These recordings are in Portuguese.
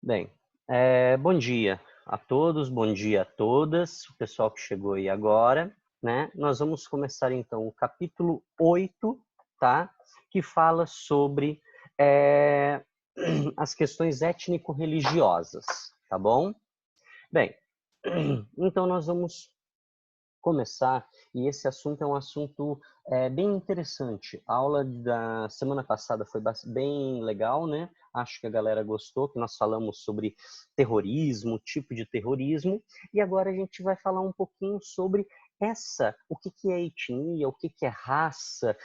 Bem, bom dia a todos, bom dia a todas, o pessoal que chegou aí agora, né? Nós vamos começar então o capítulo 8, tá? Que fala sobre as questões étnico-religiosas, tá bom? Bem, então nós vamos começar, e esse assunto é um assunto bem interessante. A aula da semana passada foi bem legal, né? Acho que a galera gostou, que nós falamos sobre terrorismo, tipo de terrorismo, e agora a gente vai falar um pouquinho sobre o que que é etnia, o que que é raça,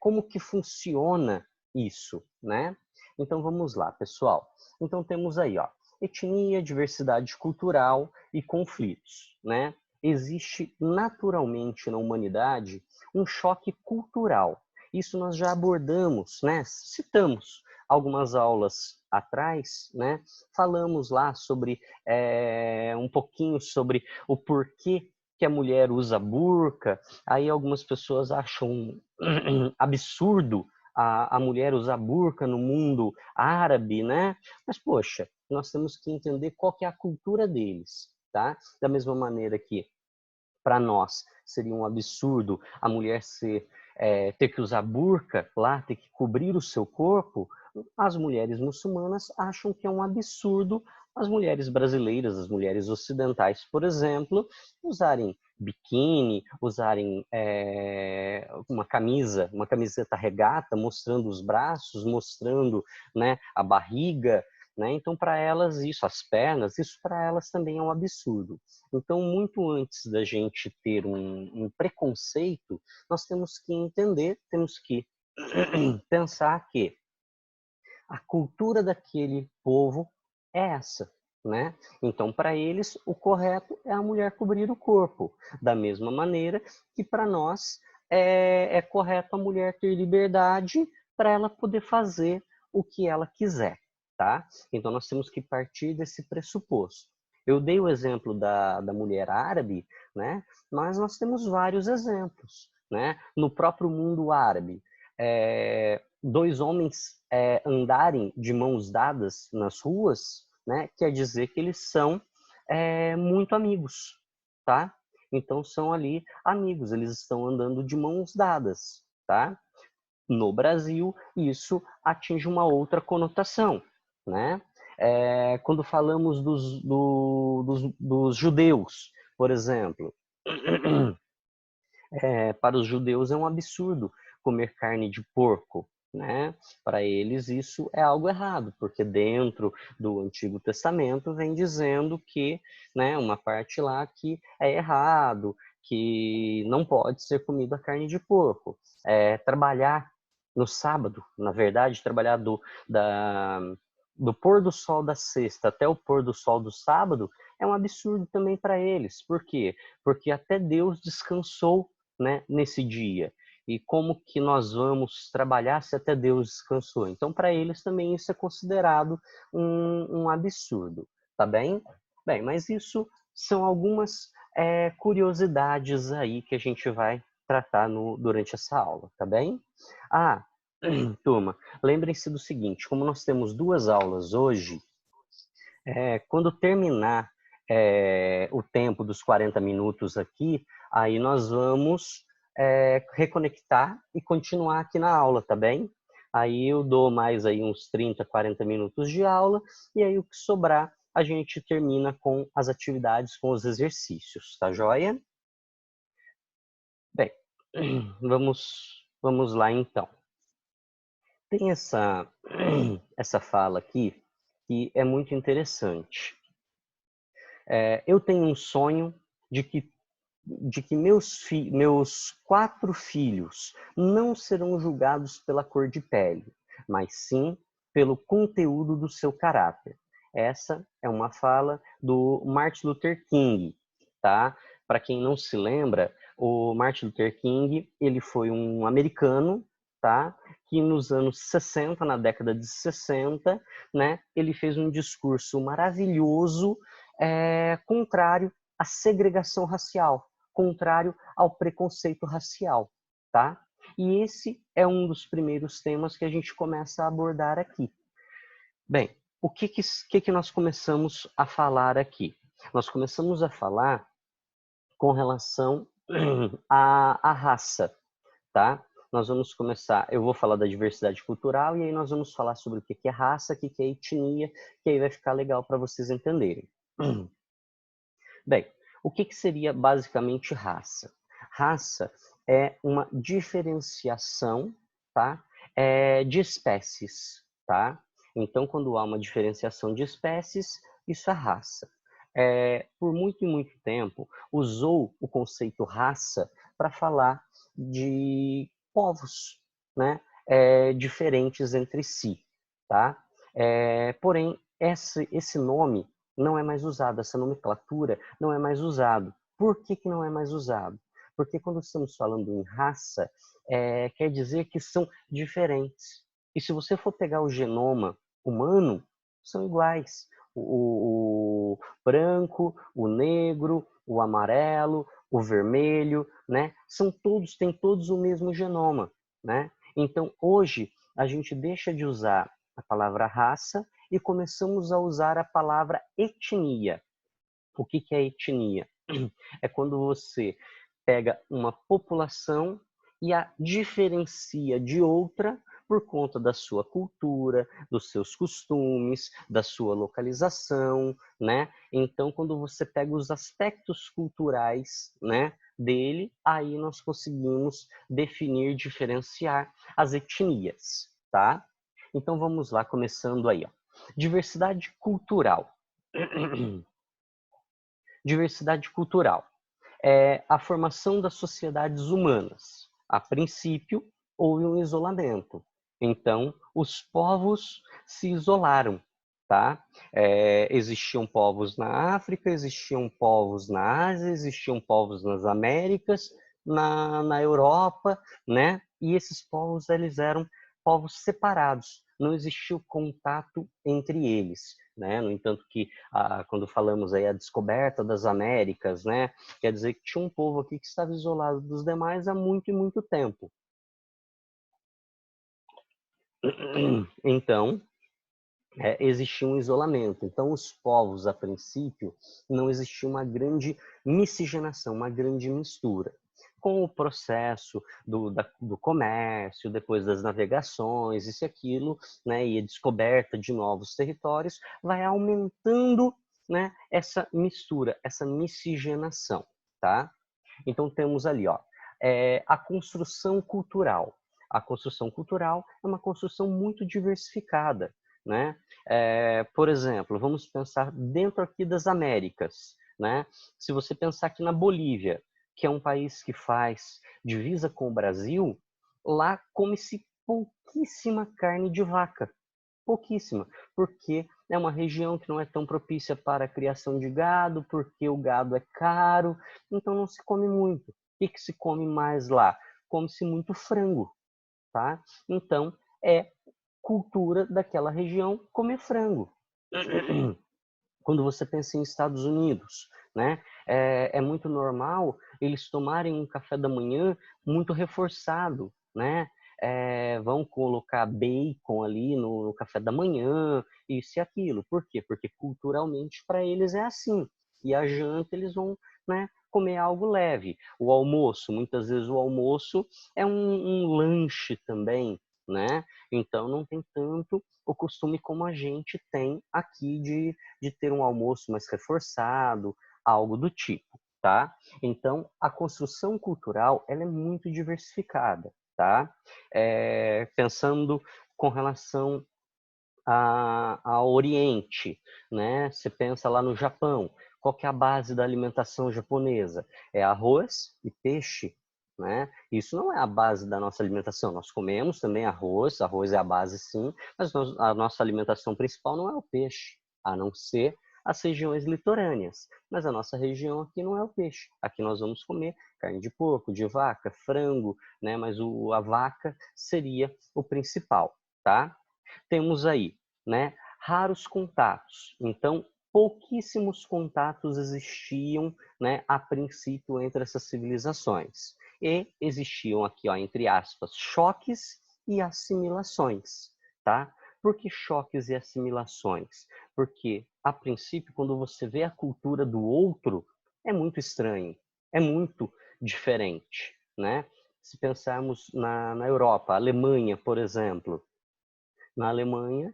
como que funciona isso, né? Então vamos lá, pessoal. Então temos aí, ó, etnia, diversidade cultural e conflitos, né? Existe naturalmente na humanidade um choque cultural. Isso nós já abordamos, né? Citamos algumas aulas atrás, né? Falamos lá sobre um pouquinho sobre o porquê que a mulher usa burca. Aí algumas pessoas acham absurdo a mulher usar burca no mundo árabe, né? Mas, poxa, nós temos que entender qual que é a cultura deles, tá? Da mesma maneira que para nós seria um absurdo a mulher ter que usar burca lá, ter que cobrir o seu corpo, as mulheres muçulmanas acham que é um absurdo as mulheres brasileiras, as mulheres ocidentais, por exemplo, usarem biquíni, usarem uma camiseta regata, mostrando os braços, mostrando, né, a barriga, né? Então, para elas, as pernas, isso para elas também é um absurdo. Então, muito antes da gente ter um preconceito, nós temos que entender, temos que pensar que a cultura daquele povo é essa, né? Então, para eles, o correto é a mulher cobrir o corpo, da mesma maneira que para nós é correto a mulher ter liberdade para ela poder fazer o que ela quiser, tá? Então, nós temos que partir desse pressuposto. Eu dei o exemplo da mulher árabe, né? Mas nós temos vários exemplos, né? No próprio mundo árabe, dois homens andarem de mãos dadas nas ruas, né, quer dizer que eles são muito amigos, tá? Então são ali amigos, eles estão andando de mãos dadas, tá? No Brasil, isso atinge uma outra conotação, né? Quando falamos dos judeus, por exemplo, para os judeus é um absurdo comer carne de porco, né? Para eles isso é algo errado, porque dentro do Antigo Testamento vem dizendo que, né, uma parte lá que é errado, que não pode ser comida carne de porco. Trabalhar no sábado, na verdade, trabalhar do pôr do sol da sexta até o pôr do sol do sábado é um absurdo também para eles. Por quê? Porque até Deus descansou, né, nesse dia. E como que nós vamos trabalhar se até Deus descansou? Então, para eles também isso é considerado um absurdo, tá bem? Bem, mas isso são algumas curiosidades aí que a gente vai tratar durante essa aula, tá bem? Ah, turma, lembrem-se do seguinte, como nós temos duas aulas hoje, quando terminar o tempo dos 40 minutos aqui, aí nós vamos reconectar e continuar aqui na aula, tá bem? Aí eu dou mais aí uns 30, 40 minutos de aula, e aí o que sobrar, a gente termina com as atividades, com os exercícios, tá joia? Bem, vamos lá então. Tem essa fala aqui que é muito interessante. Eu tenho um sonho de que meus 4 filhos não serão julgados pela cor de pele, mas sim pelo conteúdo do seu caráter. Essa é uma fala do Martin Luther King, tá? Para quem não se lembra, o Martin Luther King, ele foi um americano, tá? Que nos anos 60, na década de 60, né, ele fez um discurso maravilhoso, contrário à segregação racial, contrário ao preconceito racial, tá? E esse é um dos primeiros temas que a gente começa a abordar aqui. Bem, o que nós começamos a falar aqui? Nós começamos a falar com relação à raça, tá? Nós vamos começar, eu vou falar da diversidade cultural e aí nós vamos falar sobre o que é raça, o que é etnia, que aí vai ficar legal para vocês entenderem. Bem, o que seria basicamente raça? Raça é uma diferenciação, tá? De espécies, tá? Então, quando há uma diferenciação de espécies, isso é raça. Por muito e muito tempo, usou o conceito raça para falar de povos, né? Diferentes entre si, tá? Porém, esse nome não é mais usado, essa nomenclatura não é mais usado. Por que não é mais usado? Porque quando estamos falando em raça, quer dizer que são diferentes. E se você for pegar o genoma humano, são iguais. O branco, o negro, o amarelo, o vermelho, né? Têm todos o mesmo genoma, né? Então, hoje, a gente deixa de usar a palavra raça e começamos a usar a palavra etnia. O que é etnia? É quando você pega uma população e a diferencia de outra por conta da sua cultura, dos seus costumes, da sua localização, né? Então, quando você pega os aspectos culturais, né, dele, aí nós conseguimos definir, diferenciar as etnias, tá? Então, vamos lá, começando aí, ó. Diversidade cultural. Diversidade cultural é a formação das sociedades humanas. A princípio, houve um isolamento. Então, os povos se isolaram, tá? Existiam povos na África, existiam povos na Ásia, existiam povos nas Américas, na Europa, né? E esses povos, eles eram povos separados. Não existia o contato entre eles, né? No entanto que, quando falamos aí a descoberta das Américas, né? Quer dizer que tinha um povo aqui que estava isolado dos demais há muito e muito tempo. Então, existia um isolamento. Então, os povos, a princípio, não existia uma grande miscigenação, uma grande mistura. Com o processo do comércio, depois das navegações, isso e aquilo, né, e a descoberta de novos territórios, vai aumentando, né, essa mistura, essa miscigenação, tá? Então, temos ali, ó, a construção cultural. A construção cultural é uma construção muito diversificada, né? Por exemplo, vamos pensar dentro aqui das Américas, né? Se você pensar aqui na Bolívia, que é um país que faz divisa com o Brasil, lá come-se pouquíssima carne de vaca, pouquíssima, porque é uma região que não é tão propícia para a criação de gado, porque o gado é caro, então não se come muito. O que se come mais lá? Come-se muito frango, tá? Então, é cultura daquela região comer frango. Quando você pensa em Estados Unidos, né, é muito normal eles tomarem um café da manhã muito reforçado, né? Vão colocar bacon ali no café da manhã, isso e aquilo. Por quê? Porque culturalmente para eles é assim. E a janta eles vão, né, comer algo leve. O almoço, muitas vezes o almoço é um lanche também, né? Então não tem tanto o costume como a gente tem aqui de ter um almoço mais reforçado, algo do tipo, tá? Então, a construção cultural, ela é muito diversificada, tá? Pensando com relação ao Oriente, né? Você pensa lá no Japão, qual que é a base da alimentação japonesa? É arroz e peixe, né? Isso não é a base da nossa alimentação. Nós comemos também arroz, arroz é a base sim, mas a nossa alimentação principal não é o peixe, a não ser as regiões litorâneas. Mas a nossa região aqui não é o peixe. Aqui nós vamos comer carne de porco, de vaca, frango, né? Mas a vaca seria o principal, tá? Temos aí, né, raros contatos. Então, pouquíssimos contatos existiam, né, a princípio entre essas civilizações. E existiam aqui, ó, entre aspas, choques e assimilações, tá? Por que choques e assimilações? Porque, a princípio, quando você vê a cultura do outro, é muito estranho, é muito diferente, né? Se pensarmos na Europa, Alemanha, por exemplo. Na Alemanha,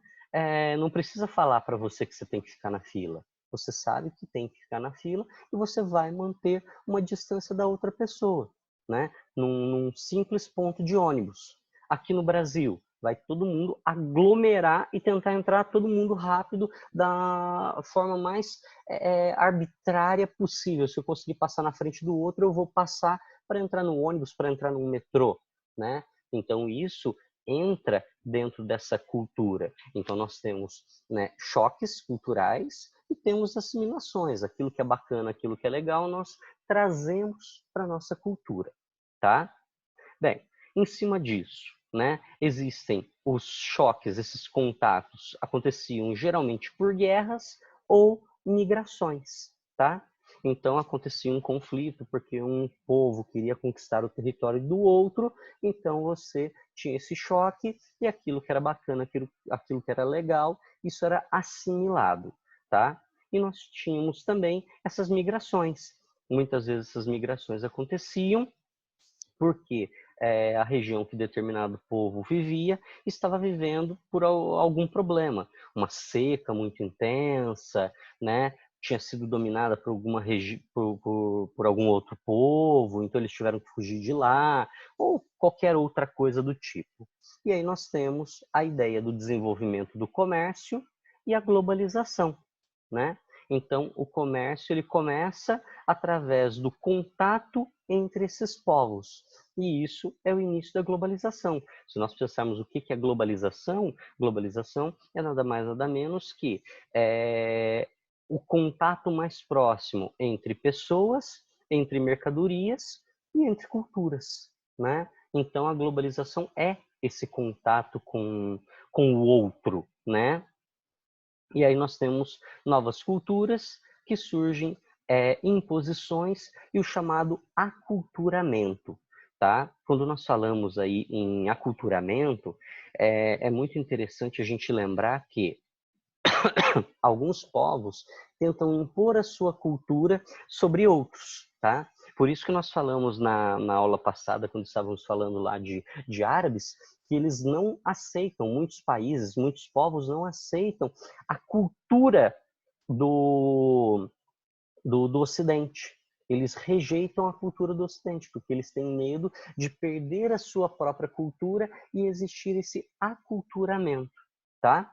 não precisa falar para você que você tem que ficar na fila. Você sabe que tem que ficar na fila e você vai manter uma distância da outra pessoa, né? Num simples ponto de ônibus. Aqui no Brasil, vai todo mundo aglomerar e tentar entrar todo mundo rápido da forma mais arbitrária possível. Se eu conseguir passar na frente do outro, eu vou passar para entrar no ônibus, para entrar no metrô, né? Então isso entra dentro dessa cultura. Então nós temos, né, choques culturais e temos assimilações. Aquilo que é bacana, aquilo que é legal, nós trazemos para a nossa cultura, tá? Bem, em cima disso, né, existem os choques, esses contatos aconteciam geralmente por guerras ou migrações, tá? Então acontecia um conflito porque um povo queria conquistar o território do outro, então você tinha esse choque e aquilo que era bacana, aquilo que era legal, isso era assimilado, tá? E nós tínhamos também essas migrações. Muitas vezes essas migrações aconteciam porque a região que determinado povo vivia estava vivendo por algum problema, uma seca muito intensa, né? Tinha sido dominada por por algum outro povo, então eles tiveram que fugir de lá, ou qualquer outra coisa do tipo. E aí nós temos a ideia do desenvolvimento do comércio e a globalização, né? Então, o comércio ele começa através do contato entre esses povos. E isso é o início da globalização. Se nós pensarmos o que é globalização é nada mais nada menos que o contato mais próximo entre pessoas, entre mercadorias e entre culturas, né? Então, a globalização é esse contato com o outro, né? E aí nós temos novas culturas que surgem, imposições e o chamado aculturamento, tá? Quando nós falamos aí em aculturamento, é muito interessante a gente lembrar que alguns povos tentam impor a sua cultura sobre outros, tá? Por isso que nós falamos na aula passada, quando estávamos falando lá de árabes, que eles não aceitam, muitos países, muitos povos não aceitam a cultura do Ocidente. Eles rejeitam a cultura do Ocidente, porque eles têm medo de perder a sua própria cultura e existir esse aculturamento, tá?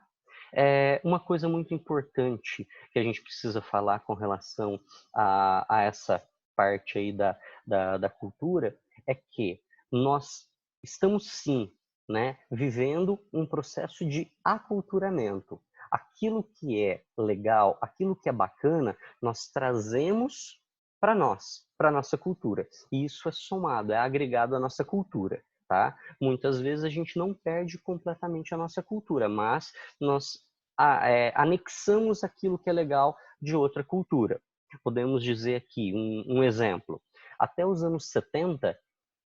Uma coisa muito importante que a gente precisa falar com relação a essa parte aí da cultura é que nós estamos sim, né, vivendo um processo de aculturamento. Aquilo que é legal, aquilo que é bacana, nós trazemos para nós, para nossa cultura. E isso é somado, é agregado à nossa cultura, tá? Muitas vezes a gente não perde completamente a nossa cultura, mas nós anexamos aquilo que é legal de outra cultura. Podemos dizer aqui um exemplo. Até os anos 70,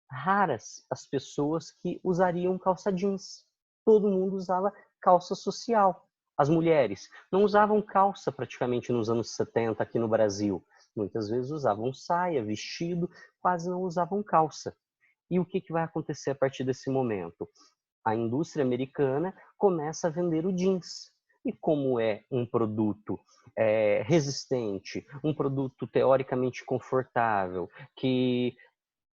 raras as pessoas que usariam calça jeans. Todo mundo usava calça social. As mulheres não usavam calça praticamente nos anos 70 aqui no Brasil. Muitas vezes usavam saia, vestido, quase não usavam calça. E o que vai acontecer a partir desse momento? A indústria americana começa a vender o jeans. E como é um produto resistente, um produto teoricamente confortável, que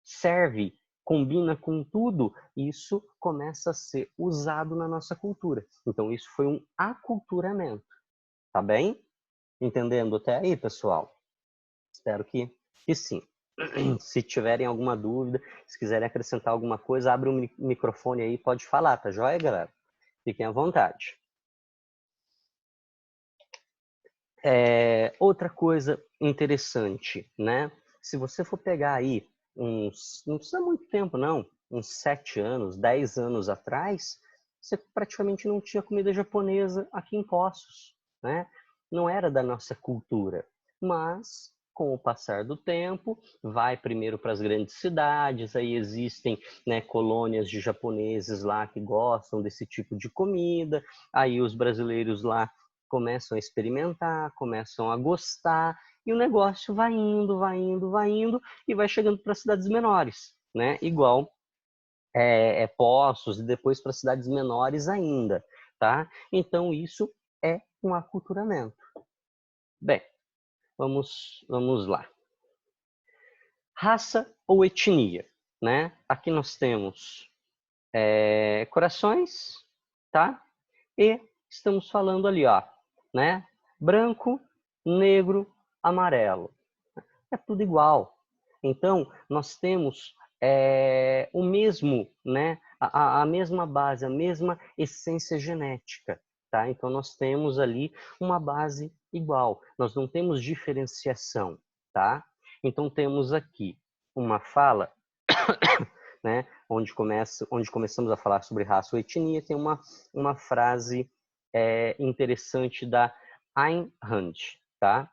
serve, combina com tudo, isso começa a ser usado na nossa cultura. Então, isso foi um aculturamento. Tá bem? Entendendo até aí, pessoal? Espero que sim. Se tiverem alguma dúvida, se quiserem acrescentar alguma coisa, abre o microfone aí, pode falar, tá joia, galera? Fiquem à vontade. Outra coisa interessante, né? Se você for pegar aí não precisa muito tempo não, uns 7 anos, 10 anos atrás, você praticamente não tinha comida japonesa aqui em Poços, né? Não era da nossa cultura, mas com o passar do tempo, vai primeiro para as grandes cidades, aí existem, né, colônias de japoneses lá que gostam desse tipo de comida, aí os brasileiros lá começam a experimentar, começam a gostar, e o negócio vai indo, vai indo, vai indo, e vai chegando para cidades menores, né? Igual Poços, e depois para cidades menores ainda, tá? Então, isso é um aculturamento. Bem, vamos lá. Raça ou etnia, né? Aqui nós temos corações, tá? E estamos falando ali, ó, né? Branco, negro, amarelo. É tudo igual. Então, nós temos o mesmo, né? A mesma base, a mesma essência genética, tá? Então, nós temos ali uma base igual. Nós não temos diferenciação, tá? Então, temos aqui uma fala, né? Onde começamos a falar sobre raça ou etnia, tem uma frase interessante da Ayn Rand, tá?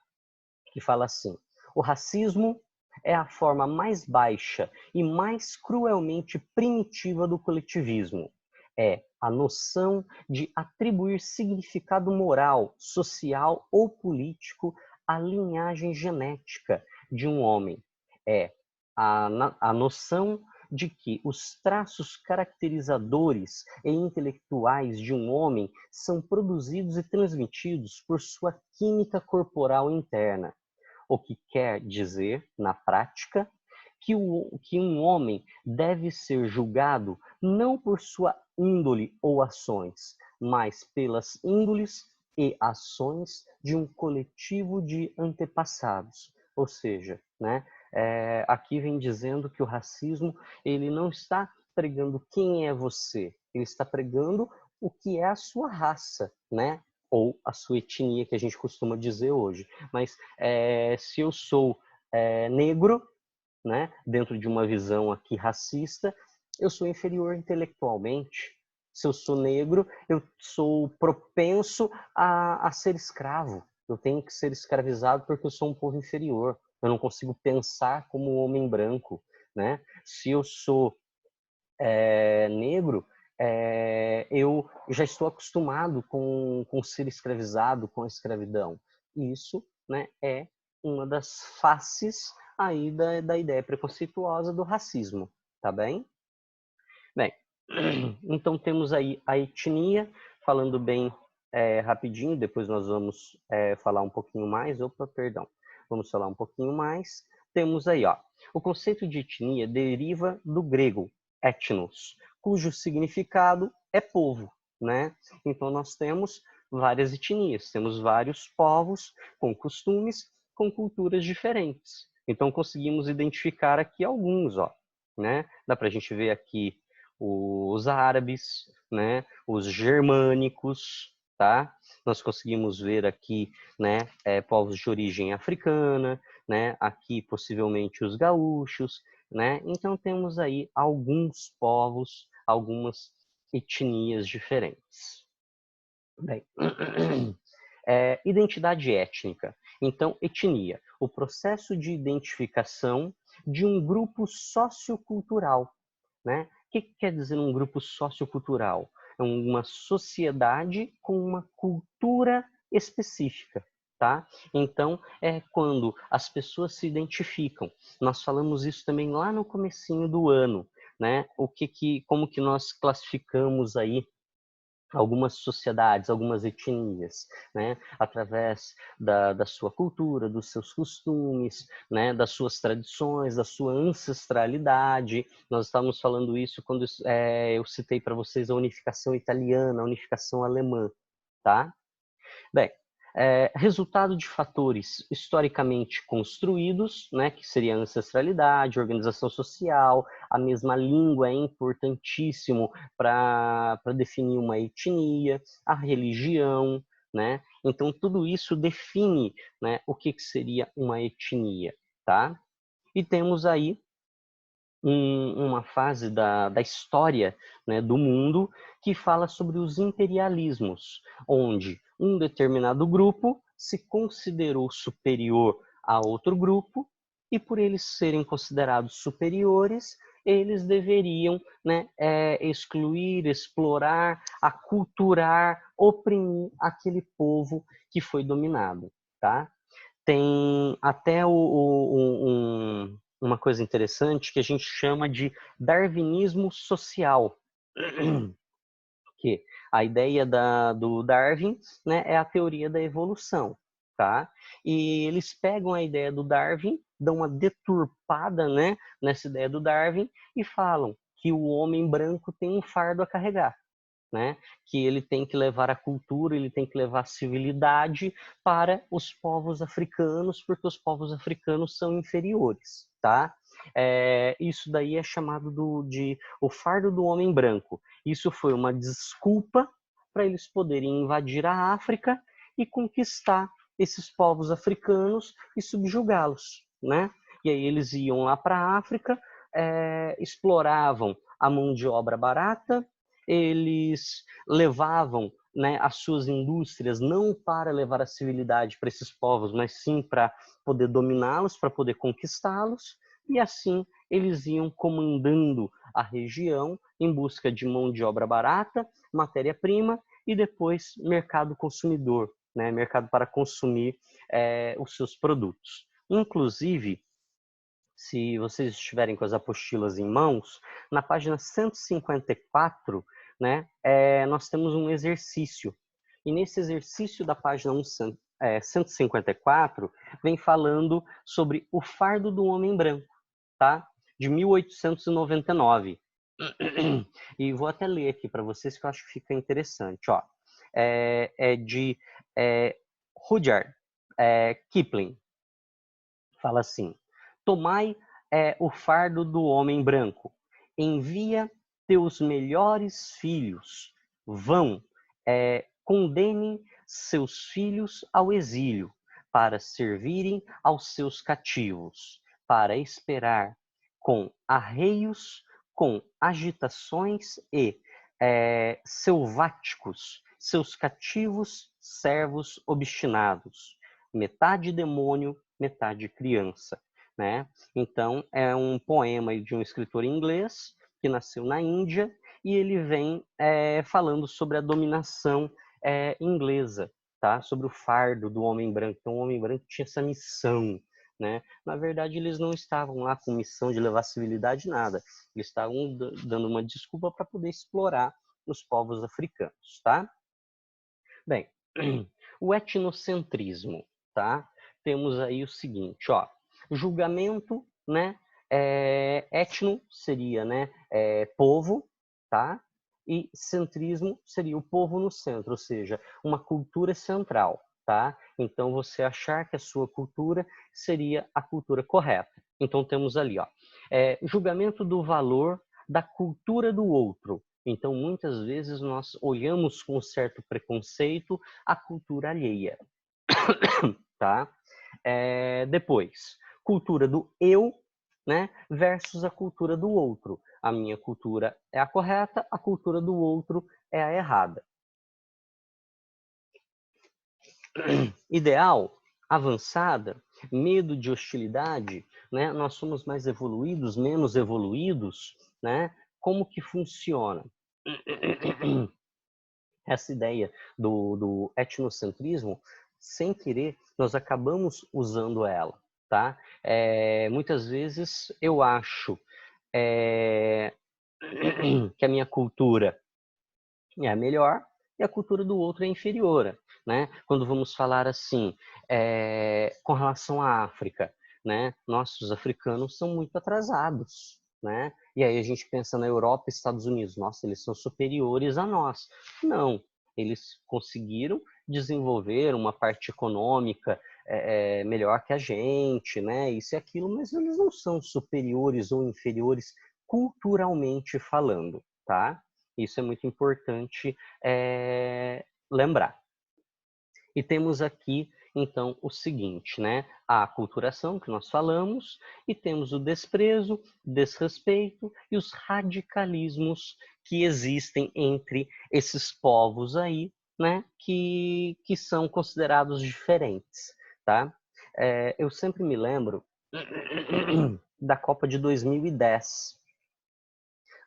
Que fala assim: o racismo é a forma mais baixa e mais cruelmente primitiva do coletivismo. É a noção de atribuir significado moral, social ou político à linhagem genética de um homem. É a noção de que os traços caracterizadores e intelectuais de um homem são produzidos e transmitidos por sua química corporal interna, o que quer dizer, na prática, que um homem deve ser julgado não por sua índole ou ações, mas pelas índoles e ações de um coletivo de antepassados. Ou seja, né, aqui vem dizendo que o racismo ele não está pregando quem é você, ele está pregando o que é a sua raça, né? Ou a sua etnia, que a gente costuma dizer hoje. Mas se eu sou negro, né, dentro de uma visão aqui racista, eu sou inferior intelectualmente. Se eu sou negro, eu sou propenso a ser escravo. Eu tenho que ser escravizado porque eu sou um povo inferior. Eu não consigo pensar como um homem branco, né? Se eu sou negro, eu já estou acostumado com ser escravizado, com a escravidão. Isso, né, é uma das faces aí da ideia preconceituosa do racismo, tá bem? Bem, então temos aí a etnia, falando bem rapidinho, depois nós vamos falar um pouquinho mais, vamos falar um pouquinho mais. Temos aí, ó, o conceito de etnia deriva do grego etnos, cujo significado é povo, né? Então nós temos várias etnias, temos vários povos com costumes, com culturas diferentes. Então conseguimos identificar aqui alguns, ó, né? Dá para a gente ver aqui os árabes, né? Os germânicos, tá? Nós conseguimos ver aqui, né, povos de origem africana, né? Aqui possivelmente os gaúchos, né? Então temos aí alguns povos, algumas etnias diferentes. Bem, identidade étnica. Então, etnia, o processo de identificação de um grupo sociocultural, né? O que quer dizer um grupo sociocultural? É uma sociedade com uma cultura específica, tá? Então, é quando as pessoas se identificam. Nós falamos isso também lá no comecinho do ano, né? Como que nós classificamos aí algumas sociedades, algumas etnias, né? Através da sua cultura, dos seus costumes, né? Das suas tradições, da sua ancestralidade. Nós estávamos falando isso quando eu citei para vocês a unificação italiana, a unificação alemã, tá? Bem, resultado de fatores historicamente construídos, né, que seria a ancestralidade, organização social, a mesma língua é importantíssimo para definir uma etnia, a religião, né? Então, tudo isso define, né, o que seria uma etnia, tá? E temos aí uma fase da história, né, do mundo que fala sobre os imperialismos, onde um determinado grupo se considerou superior a outro grupo, e por eles serem considerados superiores, eles deveriam, né, excluir, explorar, aculturar, oprimir aquele povo que foi dominado, tá? Tem até uma coisa interessante que a gente chama de darwinismo social, que a ideia do Darwin, né, é a teoria da evolução, tá? E eles pegam a ideia do Darwin, dão uma deturpada, né, nessa ideia do Darwin e falam que o homem branco tem um fardo a carregar, né? Que ele tem que levar a cultura, ele tem que levar a civilidade para os povos africanos, porque os povos africanos são inferiores, tá? Isso daí é chamado de o fardo do homem branco. Isso foi uma desculpa para eles poderem invadir a África e conquistar esses povos africanos e subjugá-los, né? E aí eles iam lá para a África, exploravam a mão de obra barata, eles levavam, né, as suas indústrias não para levar a civilidade para esses povos, mas sim para poder dominá-los, para poder conquistá-los, e assim eles iam comandando a região em busca de mão de obra barata, matéria-prima e depois mercado consumidor, né, mercado para consumir os seus produtos. Inclusive, se vocês estiverem com as apostilas em mãos, na página 154, né, nós temos um exercício. E nesse exercício da página 154, vem falando sobre o fardo do homem branco, tá? De 1899. E vou até ler aqui para vocês que eu acho que fica interessante. Ó. De Rudyard Kipling. Fala assim: tomai o fardo do homem branco, envia teus melhores filhos, vão, condenem seus filhos ao exílio, para servirem aos seus cativos, para esperar com arreios, com agitações e selváticos, seus cativos servos obstinados, metade demônio, metade criança, né? Então, é um poema de um escritor inglês que nasceu na Índia e ele vem falando sobre a dominação inglesa, tá? Sobre o fardo do homem branco. Então, o homem branco tinha essa missão, né? Na verdade, eles não estavam lá com missão de levar civilidade, nada. Eles estavam dando uma desculpa para poder explorar os povos africanos, tá? Bem, o etnocentrismo, tá? Temos aí o seguinte, ó, julgamento, né? Etno seria, né? Povo, tá? E centrismo seria o povo no centro, ou seja, uma cultura central, tá? Então você achar que a sua cultura seria a cultura correta. Então temos ali, ó, julgamento do valor da cultura do outro. Então, muitas vezes, nós olhamos com um certo preconceito a cultura alheia, tá? Depois, cultura do eu, né, versus a cultura do outro. A minha cultura é a correta, a cultura do outro é a errada. Ideal, avançada, medo de hostilidade, né? Nós somos mais evoluídos, menos evoluídos, né? Como que funciona? Essa ideia do etnocentrismo, sem querer, nós acabamos usando ela, tá? Muitas vezes eu acho que a minha cultura é a melhor e a cultura do outro é inferior, né? Quando vamos falar assim, com relação à África, né? Nossos africanos são muito atrasados, né? E aí a gente pensa na Europa e Estados Unidos, nossa, eles são superiores a nós. Não, eles conseguiram desenvolver uma parte econômica melhor que a gente, né? Isso e aquilo, mas eles não são superiores ou inferiores culturalmente falando, tá? Isso é muito importante lembrar. E temos aqui, então, o seguinte, né? A aculturação, que nós falamos, e temos o desprezo, desrespeito e os radicalismos que existem entre esses povos aí, né? Que são considerados diferentes, tá? eu sempre me lembro da Copa de 2010.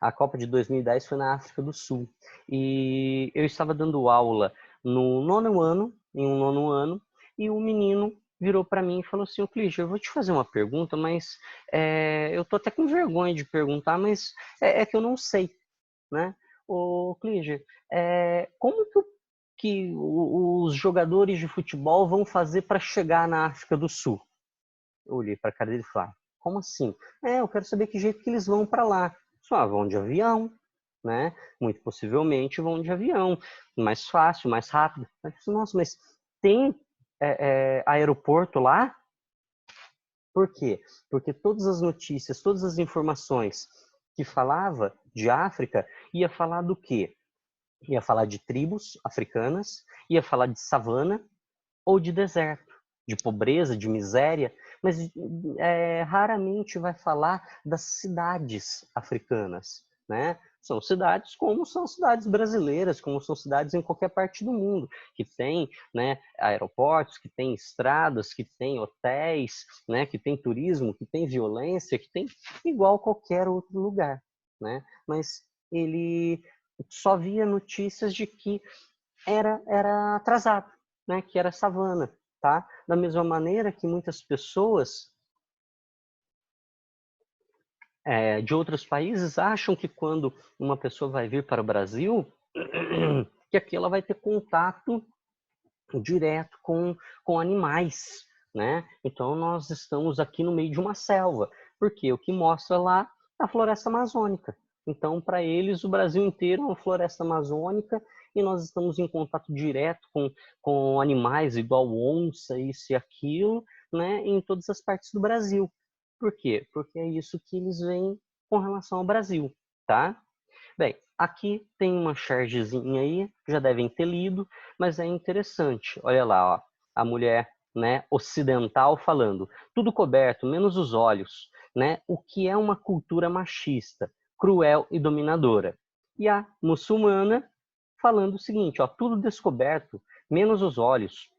A Copa de 2010 foi na África do Sul. E eu estava dando aula no nono ano, em um nono ano, e um menino virou para mim e falou assim: Clígio, eu vou te fazer uma pergunta, mas eu tô até com vergonha de perguntar, mas é que eu não sei, né? Ô, Clígio, como que os jogadores de futebol vão fazer para chegar na África do Sul? Eu olhei para a cara dele e falei: como assim? Eu quero saber que jeito que eles vão para lá. Só vão de avião, né? Muito possivelmente vão de avião, mais fácil, mais rápido. Eu disse, nossa, mas tem aeroporto lá? Por quê? Porque todas as notícias, todas as informações que falava de África, ia falar do quê? Ia falar de tribos africanas, ia falar de savana ou de deserto, de pobreza, de miséria, mas raramente vai falar das cidades africanas, né? São cidades como são cidades brasileiras, como são cidades em qualquer parte do mundo, que tem, né, aeroportos, que tem estradas, que tem hotéis, né, que tem turismo, que tem violência, que tem igual qualquer outro lugar, né? Mas ele só via notícias de que era atrasado, né? Que era savana, tá? Da mesma maneira que muitas pessoas de outros países acham que quando uma pessoa vai vir para o Brasil, que aqui ela vai ter contato direto com animais, né? Então nós estamos aqui no meio de uma selva, porque o que mostra lá é a floresta amazônica. Então, para eles, o Brasil inteiro é uma floresta amazônica e nós estamos em contato direto com animais igual onça, isso e aquilo, né? Em todas as partes do Brasil. Por quê? Porque é isso que eles veem com relação ao Brasil, tá? Bem, aqui tem uma chargezinha aí, já devem ter lido, mas é interessante. Olha lá, ó, a mulher, né, ocidental falando, tudo coberto, menos os olhos, né? O que é uma cultura machista, cruel e dominadora. E a muçulmana falando o seguinte, ó, tudo descoberto, menos os olhos,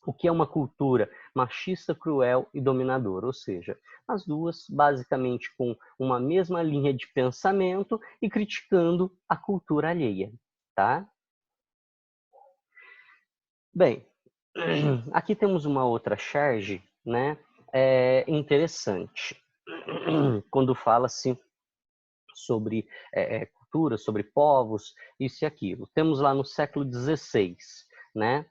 o que é uma cultura machista, cruel e dominadora, ou seja, as duas basicamente com uma mesma linha de pensamento e criticando a cultura alheia, tá? Bem, aqui temos uma outra charge, né? Interessante, quando fala-se sobre cultura, sobre povos, isso e aquilo. Temos lá no século XVI, né?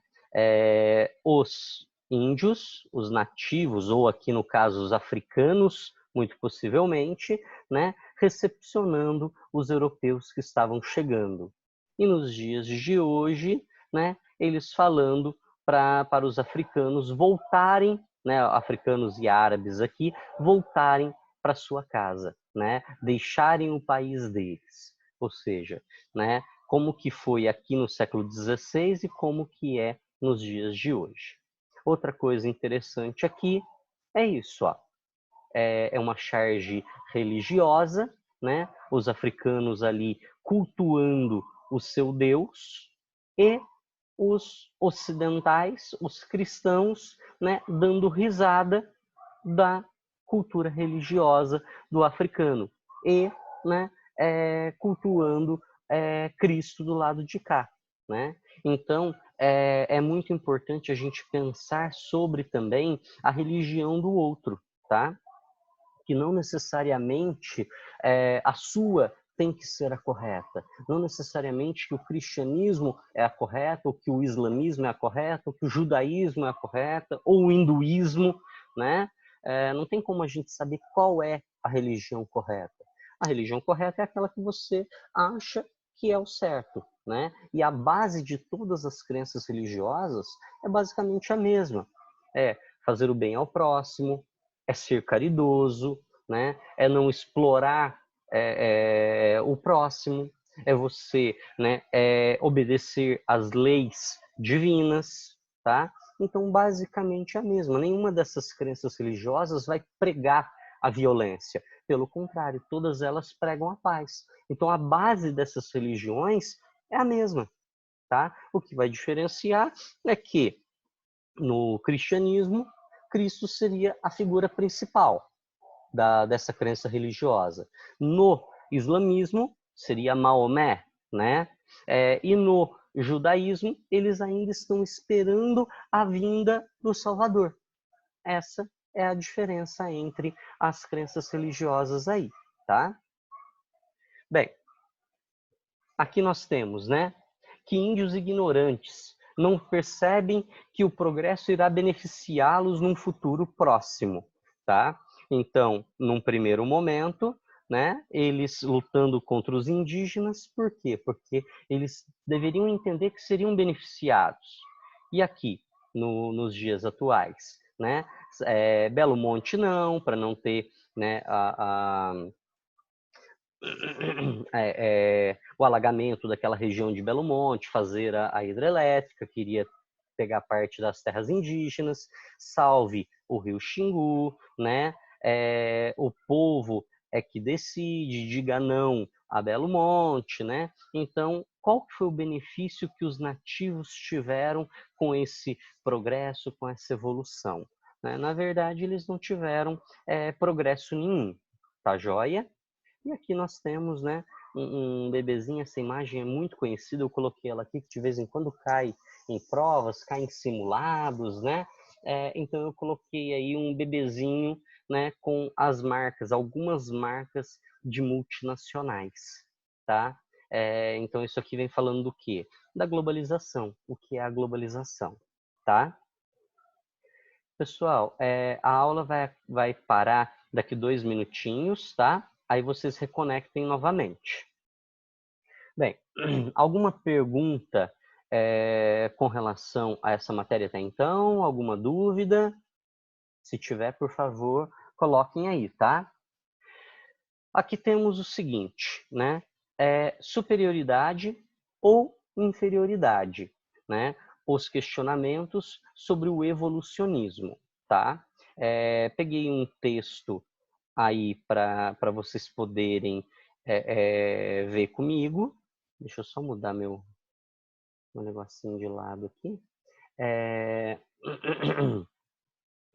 Os índios, os nativos, ou aqui no caso os africanos, muito possivelmente, né? Recepcionando os europeus que estavam chegando. E nos dias de hoje, né? Eles falando para os africanos voltarem, né? Africanos e árabes aqui, voltarem para sua casa, né? Deixarem o país deles. Ou seja, né? Como que foi aqui no século XVI e como que é nos dias de hoje. Outra coisa interessante aqui é isso, ó. É uma charge religiosa, né? Os africanos ali cultuando o seu Deus e os ocidentais, os cristãos, né, dando risada da cultura religiosa do africano e, né, cultuando Cristo do lado de cá, né? Então é muito importante a gente pensar sobre também a religião do outro, tá? Que não necessariamente a sua tem que ser a correta. Não necessariamente que o cristianismo é a correta, ou que o islamismo é a correta, ou que o judaísmo é a correta, ou o hinduísmo, né? Não tem como a gente saber qual é a religião correta. A religião correta é aquela que você acha que é o certo, né? E a base de todas as crenças religiosas é basicamente a mesma. É fazer o bem ao próximo, é ser caridoso, né? É não explorar o próximo, é você, né, obedecer às leis divinas, tá? Então, basicamente é a mesma. Nenhuma dessas crenças religiosas vai pregar a violência. Pelo contrário, todas elas pregam a paz. Então, a base dessas religiões é a mesma, tá? O que vai diferenciar é que no cristianismo Cristo seria a figura principal dessa crença religiosa. No islamismo, seria Maomé, né? E no judaísmo, eles ainda estão esperando a vinda do Salvador. Essa é a diferença entre as crenças religiosas aí, tá? Bem, aqui nós temos, né, que índios ignorantes não percebem que o progresso irá beneficiá-los num futuro próximo, tá? Então, num primeiro momento, né, eles lutando contra os indígenas, por quê? Porque eles deveriam entender que seriam beneficiados. E aqui, nos dias atuais, né, Belo Monte não, para não ter, né, o alagamento daquela região de Belo Monte, fazer a hidrelétrica, queria pegar parte das terras indígenas, salve o rio Xingu, né? O povo é que decide, diga não a Belo Monte, né? Então, qual foi o benefício que os nativos tiveram com esse progresso, com essa evolução? Né? Na verdade, eles não tiveram progresso nenhum, tá joia? E aqui nós temos, né, um bebezinho, essa imagem é muito conhecida, eu coloquei ela aqui, que de vez em quando cai em provas, cai em simulados, né? Então eu coloquei aí um bebezinho, né, com as marcas, algumas marcas de multinacionais, tá? Então isso aqui vem falando do quê? Da globalização. O que é a globalização, tá? Pessoal, a aula vai parar daqui 2 minutinhos, tá? Aí vocês reconectem novamente. Bem, alguma pergunta com relação a essa matéria até então? Alguma dúvida? Se tiver, por favor, coloquem aí, tá? Aqui temos o seguinte, né? Superioridade ou inferioridade, né? Os questionamentos sobre o evolucionismo, tá? Peguei um texto aí para vocês poderem ver comigo. Deixa eu só mudar meu negocinho de lado aqui.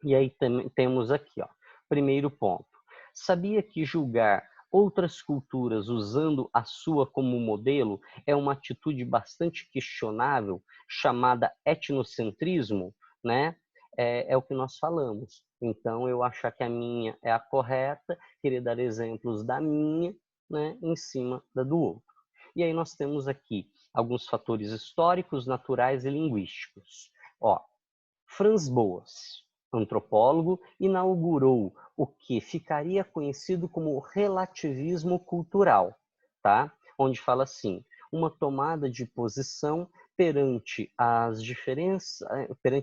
E aí temos aqui, ó, primeiro ponto. Sabia que julgar outras culturas usando a sua como modelo é uma atitude bastante questionável, chamada etnocentrismo, né? É o que nós falamos. Então, eu achar que a minha é a correta, querer dar exemplos da minha, né, em cima da do outro. E aí nós temos aqui alguns fatores históricos, naturais e linguísticos. Ó, Franz Boas, antropólogo, inaugurou o que ficaria conhecido como relativismo cultural, tá? Onde fala assim, uma tomada de posição perante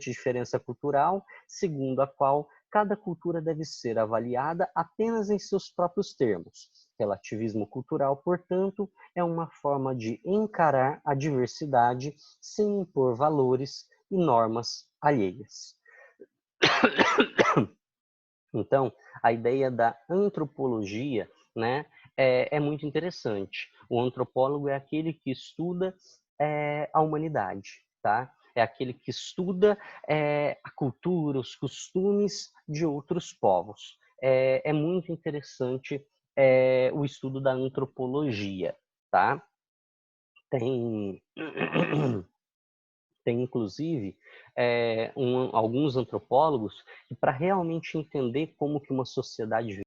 diferença cultural, segundo a qual cada cultura deve ser avaliada apenas em seus próprios termos. Relativismo cultural, portanto, é uma forma de encarar a diversidade sem impor valores e normas alheias. Então, a ideia da antropologia, né, é muito interessante. O antropólogo é aquele que estuda a humanidade, tá? É aquele que estuda a cultura, os costumes de outros povos. É muito interessante o estudo da antropologia, tá? Tem inclusive, alguns antropólogos que, para realmente entender como que uma sociedade